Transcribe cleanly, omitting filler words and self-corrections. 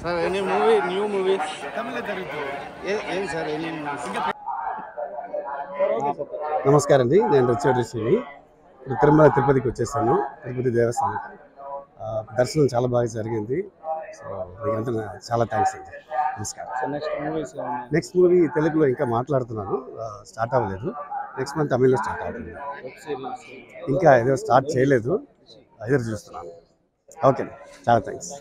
Sir, any movie, new movies? Sir, any movies? నమస్కారం అండి, నేను రిచర్డ్ని. ఇప్పుడు తిరుమల తిరుపతికి వచ్చేసాను. తిరుపతి దేవస్థానం దర్శనం చాలా బాగా జరిగింది. సో మీకంతా చాలా థ్యాంక్స్ అండి. నమస్కారం. నెక్స్ట్ మూవీ తెలుగులో ఇంకా మాట్లాడుతున్నాను, స్టార్ట్ అవ్వలేదు. నెక్స్ట్ మంత్ తమిళ్లో స్టార్ట్ అవుతుంది. ఇంకా ఏదో స్టార్ట్ చేయలేదు, ఎదురు చూస్తున్నాను. ఓకే, చాలా థ్యాంక్స్.